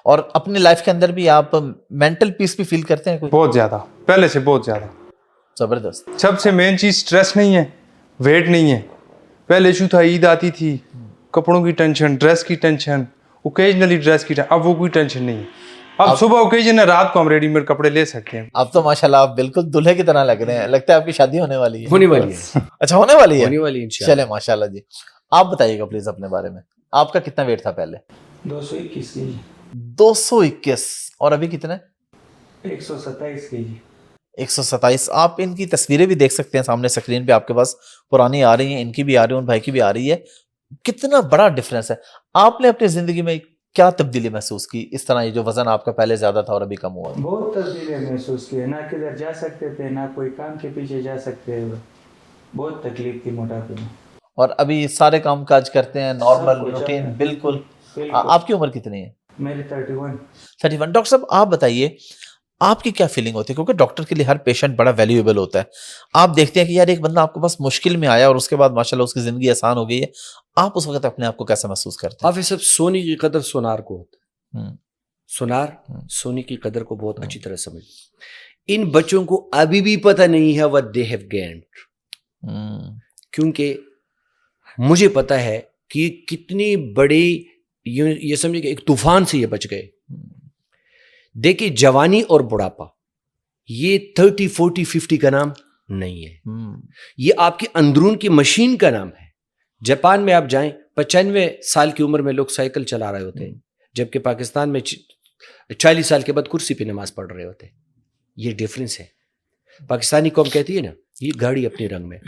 اور اپنی لائف کے اندر بھی آپ مینٹل پیس بھی فیل کرتے ہیں؟ بہت زیادہ, پہلے سے بہت زیادہ. زبردست. سب سے مین چیز سٹریس نہیں ہے, ویٹ نہیں ہے. پہلے ایشو تھا عید آتی تھی, کپڑوں کی ٹینشن, ڈریس کی ٹینشن, اوکیجنلی ڈریس کی ٹینشن. اب وہ کوئی ٹینشن نہیں ہے. اب صبح اوکیجن ہے, رات کو ہم ریڈی میڈ کپڑے لے سکتے ہیں. اب تو ماشاءاللہ آپ بالکل دلہے کی طرح لگ رہے ہیں, لگتا ہے آپ کی شادی ہونے والی ہے. ہونے والی ہے. اچھا ہونے والی ہے, ہونے والی ہے انشاءاللہ. چلے ماشاءاللہ جی. آپ بتائیے گا پلیز اپنے بارے میں, آپ کا کتنا ویٹ تھا پہلے؟ 221 kg. 221. اور ابھی کتنے؟ 127 kg. 127. آپ ان کی تصویریں بھی دیکھ سکتے ہیں سامنے اسکرین پہ آپ کے پاس, پرانی آ رہی ہیں, ان کی بھی آ رہی ہے, ان بھائی کی بھی آ رہی ہے. کتنا بڑا ڈفرینس ہے. آپ نے اپنی زندگی میں کیا تبدیلی محسوس کی اس طرح, یہ جو وزن آپ کا پہلے زیادہ تھا اور ابھی کم ہوا؟ بہت تبدیلیاں محسوس کی, نہ کدھر جا سکتے تھے, نہ کوئی کام کے پیچھے جا سکتے ہیں. بہت تکلیف تھی موٹاپے میں. اور ابھی سارے کام کاج کرتے ہیں نارمل روٹین بالکل. آپ کی عمر کتنی ہے؟ میری 31. ڈاکٹر صاحب آپ بتائیے آپ کی کیا فیلنگ ہوتی ہے, کیونکہ ڈاکٹر کے لیے ہر پیشنٹ بڑا ویلیویبل ہوتا ہے. آپ دیکھتے ہیں کہ یار ایک بندہ آپ کے پاس مشکل میں آیا اور اس کے بعد ماشاءاللہ اس کی زندگی آسان ہو گئی ہے, آپ اس وقت اپنے آپ کو کیسا محسوس کرتے ہیں؟ حافظ صاحب, سونے کی قدر سونار کو ہوتا ہے. سونار سونے کی قدر کو بہت اچھی طرح سمجھ. ان بچوں کو ابھی بھی پتہ نہیں ہے what they have gained, کیونکہ مجھے پتہ ہے کہ یہ کتنی بڑی, یہ سمجھے کہ ایک طوفان سے یہ بچ گئے. دیکھیں جوانی اور بڑھاپا یہ 30 40 50 کا نام نہیں ہے, یہ آپ کی اندرون کی مشین کا نام ہے. جاپان میں آپ جائیں 95 سال کی عمر میں لوگ سائیکل چلا رہے ہوتے ہیں, جبکہ پاکستان میں 40 سال کے بعد کرسی پہ نماز پڑھ رہے ہوتے ہیں. یہ ڈیفرنس ہے. پاکستانی قوم کہتی ہے نا یہ گاڑی اپنی رنگ میں,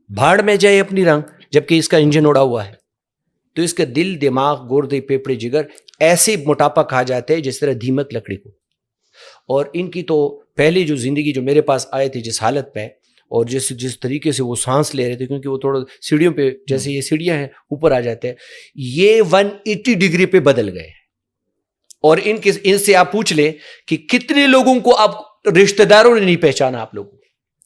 بھاڑ میں جائے اپنی رنگ, جبکہ اس کا انجن اڑا ہوا ہے. تو اس کا دل, دماغ, گردے, پھیپھڑے, جگر ایسے موٹاپا کہا جاتا ہے جس طرح دیمک لکڑی کو. اور ان کی تو پہلی جو زندگی جو میرے پاس آئے تھے جس حالت پہ, اور جس طریقے سے وہ سانس لے رہے تھے, کیونکہ وہ تھوڑا سیڑھیوں پہ, جیسے یہ سیڑھیاں ہیں اوپر آ جاتے ہیں, یہ 180 ڈگری پہ بدل گئے. اور ان سے آپ پوچھ لیں کہ کتنے لوگوں کو آپ رشتہ داروں نے نہیں پہچانا آپ لوگوں,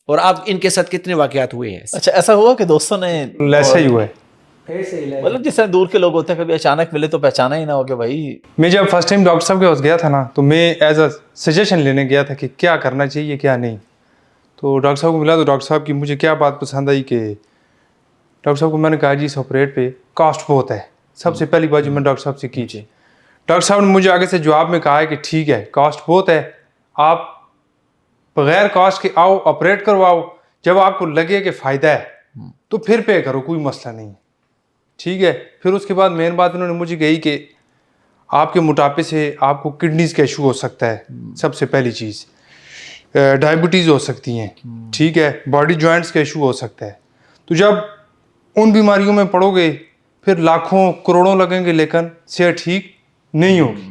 اور آپ ان کے ساتھ کتنے واقعات ہوئے ہیں. اچھا ایسا ہوا کہ دوستوں نے ایسا ہی ہوا ہے, مطلب جس طرح دور کے لوگ ہوتے ہیں کبھی اچانک ملے تو پہچانا ہی نہ ہو کہ بھائی. میں جب فرسٹ ٹائم ڈاکٹر صاحب کے پاس گیا تھا نا, تو میں ایز اے سجیشن لینے گیا تھا کہ کیا کرنا چاہیے کیا نہیں. تو ڈاکٹر صاحب کو ملا تو ڈاکٹر صاحب کی مجھے کیا بات پسند آئی کہ ڈاکٹر صاحب کو میں نے کہا جی اس آپریٹ پہ کاسٹ بہت ہے. سب سے پہلی بات جو میں ڈاکٹر صاحب سے کی, ڈاکٹر صاحب نے مجھے آگے سے جواب میں کہا ہے کہ ٹھیک ہے کاسٹ بہت ہے, آپ بغیر کاسٹ کے آؤ آپریٹ کرواؤ, جب آپ کو لگے کہ فائدہ ہے تو پھر پے کرو, کوئی مسئلہ نہیں. ٹھیک ہے. پھر اس کے بعد مین بات انہوں نے مجھے کہی کہ آپ کے موٹاپے سے آپ کو کڈنیز کا ایشو ہو سکتا ہے, سب سے پہلی چیز, ڈائبٹیز ہو سکتی ہیں, ٹھیک ہے, باڈی جوائنٹس کا ایشو ہو سکتا ہے. تو جب ان بیماریوں میں پڑو گے پھر لاکھوں کروڑوں لگیں گے لیکن صحت ٹھیک نہیں ہوگی.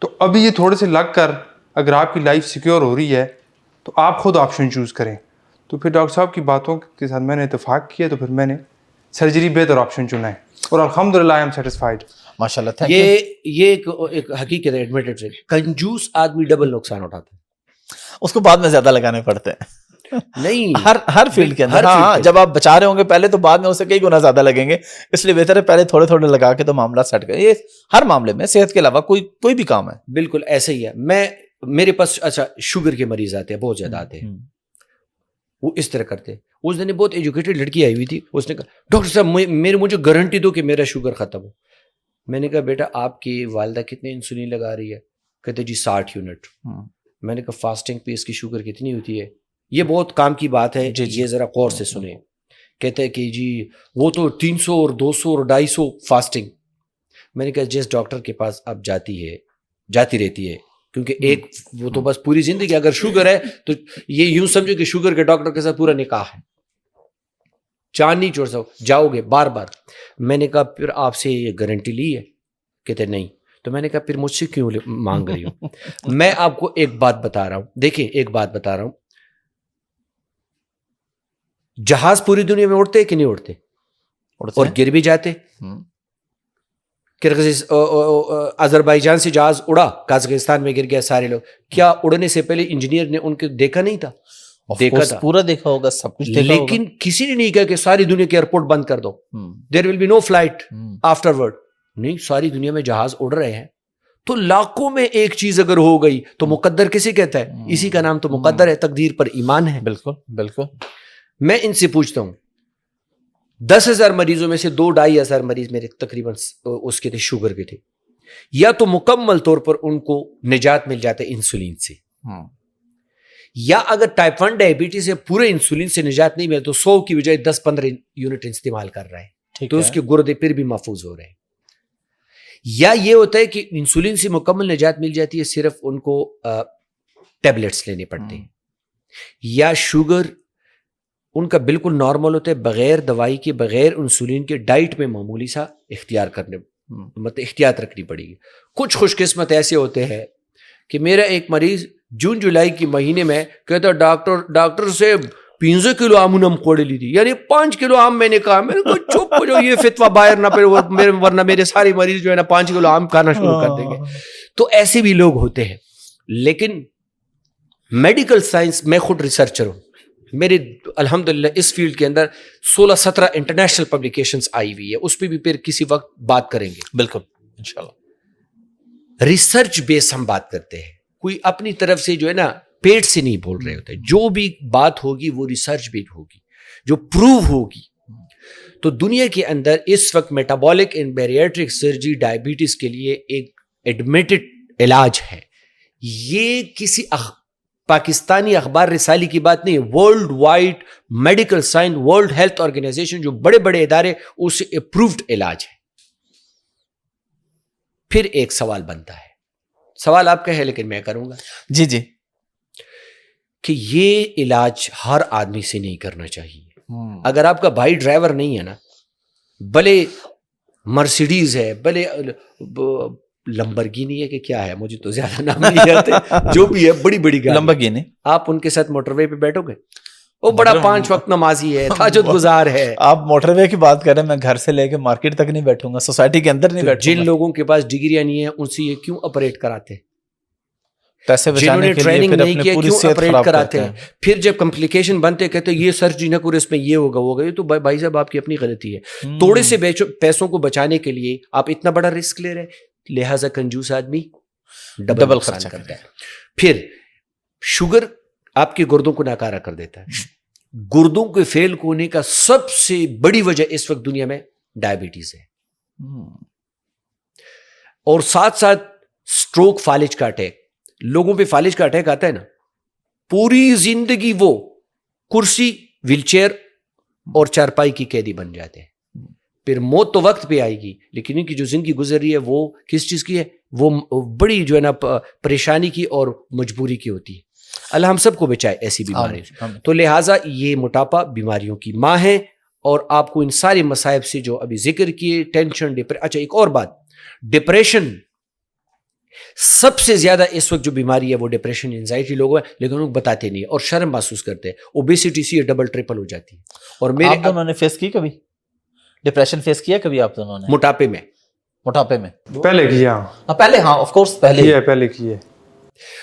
تو ابھی یہ تھوڑے سے لگ کر اگر آپ کی لائف سیکیور ہو رہی ہے تو آپ خود آپشن چوز کریں. تو پھر ڈاکٹر صاحب کی باتوں کے ساتھ میں نے اتفاق کیا, تو پھر میں نے سرجری بہتر آپشن چنا ہے, اور الحمدللہ آئی ایم سیٹسفائیڈ. ماشاءاللہ تھینک یو. یہ ایک حقیقت ہے, ایڈمیٹڈ سے کنجوس آدمی ڈبل نقصان اٹھاتا ہے, اس کو بعد میں زیادہ لگانے پڑتے ہیں. نہیں ہر فیلڈ کے اندر. ہاں جب آپ بچا رہے ہوں گے پہلے تو بعد میں اسے کئی گنا زیادہ لگیں گے, اس لیے بہتر ہے پہلے تھوڑے تھوڑے لگا کے تو معاملہ سیٹ کریں. یہ ہر معاملے میں صحت کے علاوہ کوئی بھی کام ہے. بالکل ایسا ہی ہے. میرے پاس اچھا شوگر کے مریض آتے ہیں, بہت زیادہ آتے ہیں, وہ اس طرح کرتے ہیں. اس دن بہت ایجوکیٹڈ لڑکی آئی ہوئی تھی, اس نے کہا ڈاکٹر صاحب مجھے گارنٹی دو کہ میرا شوگر ختم ہو. میں نے کہا بیٹا آپ کی والدہ کتنے انسولین لگا رہی ہے؟ کہتے جی 60 یونٹ. میں نے کہا فاسٹنگ پہ اس کی شوگر کتنی ہوتی ہے؟ یہ بہت کام کی بات ہے, یہ ذرا غور سے سنیں. کہتے ہیں کہ جی وہ تو 300 اور 200 اور 250 فاسٹنگ. میں نے کہا جس ڈاکٹر کے پاس اب جاتی رہتی ہے, کیونکہ ایک وہ تو بس پوری زندگی, اگر شوگر ہے تو یہ یوں سمجھو کہ شوگر کے ڈاکٹر کے ساتھ پورا نکاح ہے, چاند نہیں چھوڑ سکو, جاؤ گے بار بار. میں نے کہا پھر آپ سے یہ گارنٹی لی ہے؟ کہتے نہیں. تو میں نے کہا پھر مجھ سے کیوں مانگ رہی ہوں؟ میں آپ کو ایک بات بتا رہا ہوں, دیکھیں ایک بات بتا رہا ہوں, جہاز پوری دنیا میں اڑتے کہ نہیں اڑتے؟ اور گر بھی جاتے. آذربائیجان سے جہاز اڑا, قازقستان میں گر گیا, سارے لوگ. کیا اڑنے سے پہلے انجینئر نے ان کو دیکھا نہیں تھا؟ دیکھا تھا, پورا دیکھا ہوگا, سب کچھ دیکھا ہوگا, لیکن کسی نے نہیں کہا کہ ساری دنیا کے ایئرپورٹ بند کر دو, there will be no flight afterward. نہیں, ساری دنیا میں جہاز اڑ رہے ہیں. تو لاکھوں میں ایک چیز اگر ہو گئی تو مقدر کسے کہتا ہے؟ اسی کا نام تو مقدر ہے, تقدیر پر ایمان ہے. بالکل بالکل. میں ان سے پوچھتا ہوں 10,000 مریضوں میں سے 2-2,500 مریض میرے تقریباً اس کے تھے, شوگر کے تھے. یا تو مکمل طور پر ان کو نجات مل جاتا ہے انسولین سے, یا اگر ٹائپ 1 ڈائبٹیز سے پورے انسولین سے نجات نہیں ملے تو 100 کی بجائے 10-15 یونٹ استعمال کر رہے ہیں, تو اس کے گردے پھر بھی محفوظ ہو رہے ہیں. یا یہ ہوتا ہے کہ انسولین سے مکمل نجات مل جاتی ہے, صرف ان کو ٹیبلٹس لینے پڑتے ہیں. یا شوگر ان کا بالکل نارمل ہوتا ہے, بغیر دوائی کے, بغیر انسولین کے, ڈائٹ میں معمولی سا مطلب احتیاط رکھنی پڑے گی. کچھ خوش قسمت ایسے ہوتے ہیں کہ میرا ایک مریض جون جولائی کے مہینے میں کہتا ڈاکٹر سے 5 کلو آم ہم کوڑے لی تھی, یعنی 5 کلو آم. میں نے کہا میں نے کہا چپ ہو جاؤ, یہ فتویٰ باہر نہ پڑے ورنہ میرے سارے مریض جو ہے نا 5 کلو آم کھانا شروع کر دیں گے. تو ایسے بھی لوگ ہوتے ہیں. لیکن میڈیکل سائنس, میں خود ریسرچر ہوں, میرے الحمدللہ اس فیلڈ کے اندر 16-17 انٹرنیشنل پبلیکیشنز آئی ہوئی ہے, اس پہ بھی پھر کسی وقت بات کریں گے. بالکل انشاءاللہ. ریسرچ بیس ہم بات کرتے ہیں, کوئی اپنی طرف سے جو ہے نا پیٹ سے نہیں بول رہے ہوتے. جو بھی بات ہوگی وہ ریسرچ بیس ہوگی, جو پروو ہوگی. تو دنیا کے اندر اس وقت metabolic and bariatric surgery diabetes کے لیے ایک ایڈمیٹڈ علاج ہے. یہ کسی پاکستانی اخبار رسالی کی بات نہیں ہے, world wide medical science, World Health Organization, جو بڑے بڑے ادارے, اس سے اپرووڈ علاج ہے. پھر ایک سوال بنتا ہے, سوال آپ کا ہے لیکن میں کروں گا. جی کہ یہ علاج ہر آدمی سے نہیں کرنا چاہیے. اگر آپ کا بھائی ڈرائیور نہیں ہے نا, بھلے مرسیڈیز ہے, بھلے لمبرگینی ہے کہ کیا ہے, مجھے تو زیادہ نام نہیں آتے, جو بھی ہے بڑی بڑی گاڑی, لمبرگینی, آپ ان کے ساتھ موٹر وے پہ بیٹھو گے, وہ بڑا 5 وقت نمازی ہے, تہجد گزار ہے. آپ موٹر وے کی بات کر رہے ہیں, میں گھر سے لے کے مارکیٹ تک نہیں بیٹھوں گا, سوسائٹی کے اندر نہیں بیٹھوں گا. جن لوگوں کے پاس ڈگریاں نہیں ہیں ان سے یہ کیوں آپریٹ کراتے ہیں؟ پیسے بچانے کے لیے, پھر اپنی پوری صحت خراب کراتے ہیں. پھر جب کمپلیکیشن بنتے کہتے ہیں یہ سرجری نہ کرو, اس میں یہ ہوگا وہ ہوگا. یہ تو بھائی صاحب آپ کی اپنی غلطی ہے. تھوڑے سے پیسوں کو بچانے کے لیے آپ اتنا بڑا رسک لے رہے ہیں, لہٰذا کنجوس آدمی ڈبل خرچہ کرتا ہے. پھر شوگر آپ کے گردوں کو ناکارہ کر دیتا ہے. گردوں کے فیل ہونے کا سب سے بڑی وجہ اس وقت دنیا میں ڈائبٹیز ہے, اور ساتھ ساتھ سٹروک, فالج کا اٹیک. لوگوں پہ فالج کا اٹیک آتا ہے نا, پوری زندگی وہ کرسی, ویل چیئر اور چارپائی کی قیدی بن جاتے ہیں. پھر موت تو وقت پہ آئے گی, لیکن ان کی جو زندگی گزر رہی ہے وہ کس چیز کی ہے؟ وہ بڑی جو ہے نا پریشانی کی اور مجبوری کی ہوتی ہے. اللہ ہم سب کو بچائے ایسی بیماری. تو لہٰذا یہ موٹاپا بیماریوں کی ماں ہے, اور آپ کو ان سارے مصائب سے جو ابھی ذکر کیے, ٹینشن, اچھا ایک اور بات, ڈپریشن. سب سے زیادہ اس وقت جو بیماری ہے وہ ڈپریشن, انزائٹی لوگوں ہے, لیکن لوگ بتاتے نہیں اور شرم محسوس کرتے ہیں. اوبیسٹی سے ڈبل ٹرپل ہو جاتی ہے. اور آپ دونوں نے فیس کی کبھی ڈپریشن فیس کیا کبھی آپ دونوں نے؟ موٹاپے میں پہلے کیا, پہلے, ہاں آف کورس پہلے کیے.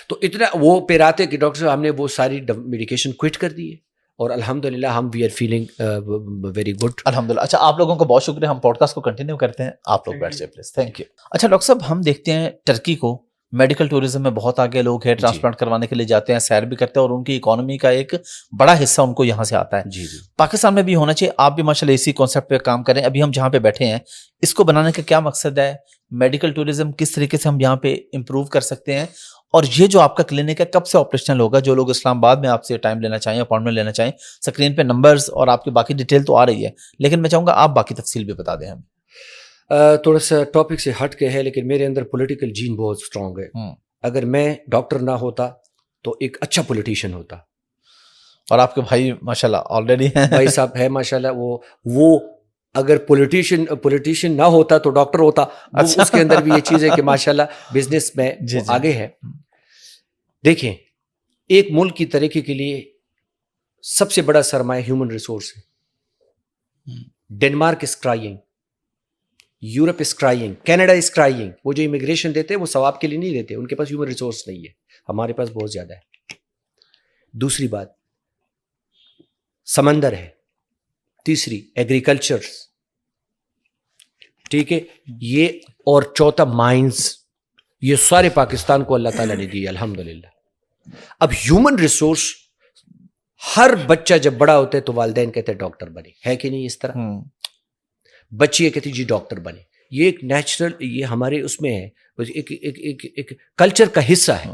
تو اتنا وہ پھر آتے کہ ڈاکٹر صاحب ہم نے وہ ساری میڈیکیشن کوئٹ کر دی ہے, اور الحمدللہ ہم we are feeling very good الحمدللہ. اچھا آپ لوگوں کو بہت شکریہ, ہم پوڈ کاسٹ کو کنٹینیو کرتے ہیں, آپ لوگ بیٹھ جائیں پلیز. Thank you. اچھا ڈاکٹر صاحب, ہم دیکھتے ہیں ٹرکی کو میڈیکل ٹورزم میں بہت آگے لوگ ہیئر ٹرانسپلانٹ کروانے کے لیے جاتے ہیں, سیر بھی کرتے ہیں, اور ان کی اکانومی کا ایک بڑا حصہ ان کو یہاں سے آتا ہے. جی جی پاکستان میں بھی ہونا چاہیے. آپ بھی ماشاءاللہ اسی کانسیپٹ پہ کام کریں. ابھی ہم جہاں پہ بیٹھے ہیں اس کو بنانے کا کیا مقصد ہے, میڈیکل ٹورزم کس طریقے سے ہم یہاں پہ امپروو کر سکتے ہیں, اور یہ جو آپ کا کلینک ہے کب سے آپریشنل ہوگا؟ جو لوگ اسلام آباد میں آپ سے ٹائم لینا چاہیں, اپوائنٹمنٹ لینا چاہیں, اسکرین پہ نمبرز اور آپ کی باقی ڈیٹیل تو آ رہی ہے, لیکن میں چاہوں گا آپ باقی تفصیل بھی بتا دیں ہمیں. تھوڑا سا ٹاپک سے ہٹ کے ہے, لیکن میرے اندر پولیٹیکل جین بہت اسٹرانگ ہے. اگر میں ڈاکٹر نہ ہوتا تو ایک اچھا پولیٹیشین ہوتا. اور آپ کے بھائی ماشاءاللہ آلریڈی ہیں, بھائی صاحب ہے ماشاءاللہ. وہ اگر پولیٹیشین نہ ہوتا تو ڈاکٹر ہوتا. اس کے اندر بھی یہ چیز ہے کہ ماشاءاللہ بزنس میں آگے ہے. دیکھیں, ایک ملک کی ترقی کے لیے سب سے بڑا سرمایہ ہیومن ریسورس ہے. Denmark is crying, Europe is crying, Canada is crying. وہ جو امیگریشن دیتے ہیں وہ ثواب کے لیے نہیں دیتے, ان کے پاس ہیومن ریسورس نہیں ہے. ہمارے پاس بہت زیادہ ہے. دوسری بات سمندر ہے. تیسری ایگریکلچر, ٹھیک ہے, یہ اور چوتھا مائنز. یہ سارے پاکستان کو اللہ تعالیٰ نے دی الحمدللہ. اب ہیومن ریسورس, ہر بچہ جب بڑا ہوتا ہے تو والدین کہتے ہیں ڈاکٹر بنے, ہے کہ نہیں؟ اس طرح بچی یہ کہتی جی ڈاکٹر بنے. یہ ایک نیچرل, یہ ہمارے اس میں ہے, ایک کلچر کا حصہ ہے.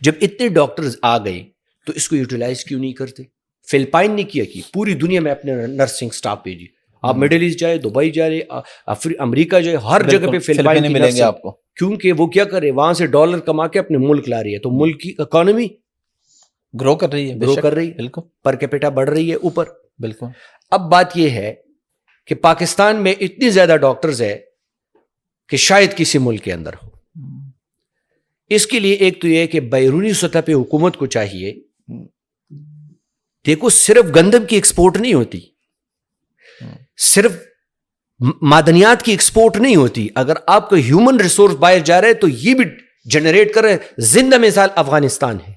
جب اتنے ڈاکٹرز آ گئے تو اس کو یوٹیلائز کیوں نہیں کرتے؟ فلپائن نے کیا کہ پوری دنیا میں اپنے نرسنگ سٹاف بھیجی. آپ مڈل ایسٹ جائے, دبئی جائے, امریکہ جائے, ہر جگہ پہ فلپائن کی ملیں گے آپ کو, کیونکہ وہ کیا کرے, وہاں سے ڈالر کما کے اپنے ملک لا رہی ہے. تو ملک کی اکانومی گرو کر رہی ہے, بالکل, پر کیپیٹا بڑھ رہی ہے اوپر. بالکل. اب بات یہ ہے کہ پاکستان میں اتنی زیادہ ڈاکٹرز ہے کہ شاید کسی ملک کے اندر ہو. اس کے لیے ایک تو یہ کہ بیرونی سطح پہ حکومت کو چاہیے, دیکھو صرف گندم کی ایکسپورٹ نہیں ہوتی, صرف معدنیات کی ایکسپورٹ نہیں ہوتی. اگر آپ کا ہیومن ریسورس باہر جا رہا ہے تو یہ بھی جنریٹ کر رہے. زندہ مثال افغانستان ہے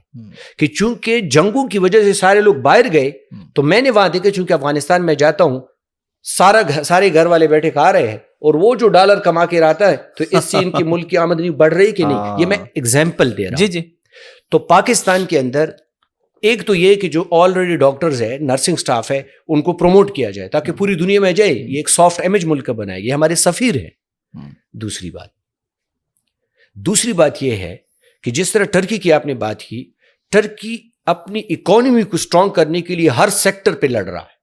کہ چونکہ جنگوں کی وجہ سے سارے لوگ باہر گئے, تو میں نے وہاں دیکھا, چونکہ افغانستان میں جاتا ہوں, سارے گھر والے بیٹھے کھا رہے ہیں, اور وہ جو ڈالر کما کے آتا ہے تو اس سے ان کے ملک کی آمدنی بڑھ رہی کہ نہیں. یہ میں ایگزامپل دے رہا ہوں. جی. تو پاکستان کے اندر ایک تو یہ کہ جو آلریڈی ڈاکٹرز ہے, نرسنگ سٹاف ہے, ان کو پروموٹ کیا جائے تاکہ پوری دنیا میں جائے. یہ ایک سافٹ امیج ملک کا بنائے, یہ ہمارے سفیر ہیں. دوسری بات یہ ہے کہ جس طرح ٹرکی کی آپ نے بات کی, ٹرکی اپنی اکانومی کو اسٹرانگ کرنے کے لیے ہر سیکٹر پہ لڑ رہا ہے.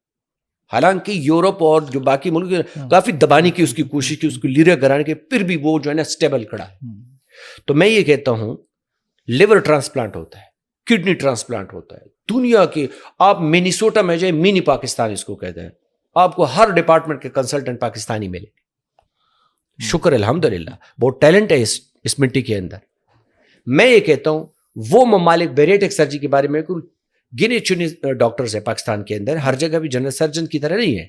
حالانکہ یورپ اور جو باقی ملک کافی دبانے کی اس کی کوشش کی, اس کو لیرا گرانے کے, پھر بھی وہ جو ہے نا اسٹیبل کھڑا ہے. تو میں یہ کہتا ہوں لیور ٹرانسپلانٹ ہوتا ہے, کڈنی ٹرانسپلانٹ ہوتا ہے. دنیا کے آپ منیسوٹا میں جائیں, منی پاکستان اس کو کہتے ہیں, آپ کو ہر ڈپارٹمنٹ کے کنسلٹنٹ پاکستانی ملے. شکر الحمدللہ, بہت ٹیلنٹ ہے اس مٹی کے اندر. میں یہ کہتا ہوں وہ ممالک بیریٹک سرجری کے بارے میں گنے چنے ڈاکٹرز ہیں پاکستان کے اندر, ہر جگہ بھی جنرل سرجن کی طرح نہیں ہے.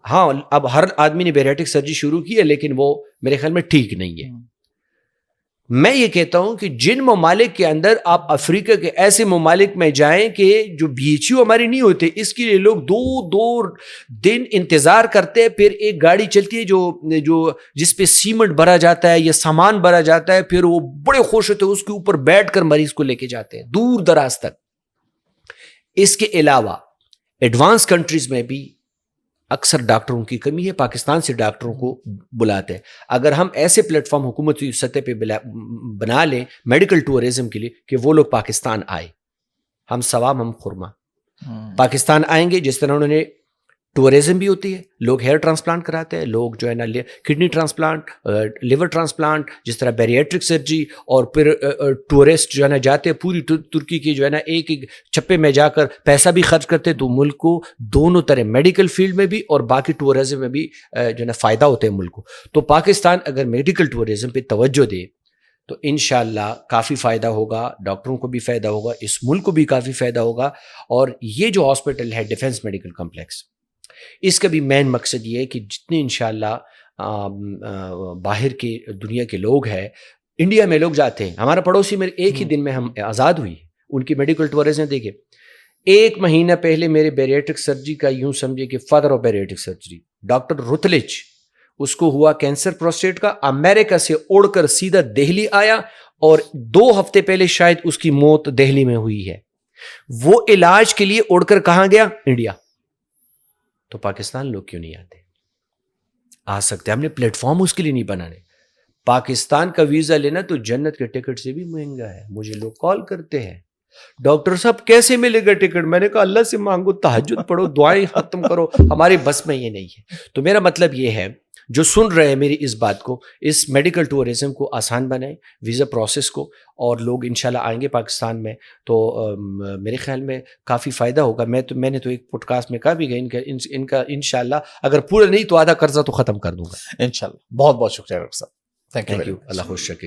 ہاں اب ہر آدمی نے بیریٹک سرجری شروع کی ہے, لیکن وہ میرے خیال میں ٹھیک نہیں ہے. میں یہ کہتا ہوں کہ جن ممالک کے اندر آپ افریقہ کے ایسے ممالک میں جائیں کہ جو بی ایچ یو ہماری نہیں ہوتے, اس کے لیے لوگ 2 دن انتظار کرتے ہیں. پھر ایک گاڑی چلتی ہے جو جس پہ سیمنٹ بھرا جاتا ہے یا سامان بھرا جاتا ہے, پھر وہ بڑے خوش ہوتے ہیں, اس کے اوپر بیٹھ کر مریض کو لے کے جاتے ہیں دور دراز تک. اس کے علاوہ ایڈوانس کنٹریز میں بھی اکثر ڈاکٹروں کی کمی ہے, پاکستان سے ڈاکٹروں کو بلاتے ہیں. اگر ہم ایسے پلیٹ فارم حکومتی سطح پہ بنا لیں میڈیکل ٹورزم کے لیے کہ وہ لوگ پاکستان آئے, ہم ثواب ہم خرما. پاکستان آئیں گے, جس طرح انہوں نے ٹورزم بھی ہوتی ہے, لوگ ہیئر ٹرانسپلانٹ کراتے ہیں, لوگ جو ہے نا کڈنی ٹرانسپلانٹ, لیور ٹرانسپلانٹ, جس طرح بیریٹرک سرجری, اور پھر ٹورسٹ جو ہے نا جاتے ہیں پوری ترکی کی جو ہے نا ایک چھپے میں جا کر پیسہ بھی خرچ کرتے ہیں. تو ملک کو دونوں طرح میڈیکل فیلڈ میں بھی اور باقی ٹورزم میں بھی جو ہے نا فائدہ ہوتا ہے ملک کو. تو پاکستان اگر میڈیکل ٹورزم پہ توجہ دے تو انشاءاللہ کافی فائدہ ہوگا, ڈاکٹروں کو بھی فائدہ ہوگا, اس ملک کو بھی کافی فائدہ ہوگا. اور یہ جو ہاسپٹل ہے ڈیفنس میڈیکل کمپلیکس, اس کا بھی مین مقصد یہ ہے کہ جتنے انشاءاللہ باہر کے دنیا کے لوگ ہیں, انڈیا میں لوگ جاتے ہیں, ہمارا پڑوسی میں ایک ہی دن میں ہم آزاد ہوئی, ان کی میڈیکل ٹورزم دیکھے. 1 مہینہ پہلے میرے بیریٹرک سرجری کا یوں سمجھے کہ فادر آف بیریٹرک سرجری ڈاکٹر رتلج, اس کو ہوا کینسر پروسٹیٹ کا, امریکہ سے اڑ کر سیدھا دہلی آیا اور 2 ہفتے پہلے شاید اس کی موت دہلی میں ہوئی ہے. وہ علاج کے لیے اڑ کر کہاں گیا؟ انڈیا. تو پاکستان لوگ کیوں نہیں آتے؟ آ سکتے, ہم نے پلیٹ فارم اس کے لیے نہیں بنانے. پاکستان کا ویزا لینا تو جنت کے ٹکٹ سے بھی مہنگا ہے. مجھے لوگ کال کرتے ہیں, ڈاکٹر صاحب کیسے ملے گا ٹکٹ؟ میں نے کہا اللہ سے مانگو, تہجد پڑھو, دعائیں ختم کرو, ہمارے بس میں یہ نہیں ہے. تو میرا مطلب یہ ہے, جو سن رہے ہیں میری اس بات کو, اس میڈیکل ٹورزم کو آسان بنائیں, ویزا پروسیس کو, اور لوگ انشاءاللہ آئیں گے پاکستان میں تو میرے خیال میں کافی فائدہ ہوگا. میں نے تو ایک پوڈ کاسٹ میں کہا بھی گیا ان کا انشاءاللہ اگر پورا نہیں تو آدھا قرضہ تو ختم کر دوں گا انشاءاللہ. بہت بہت شکریہ ڈاکٹر صاحب. Thank you. اللہ خوش رکھے.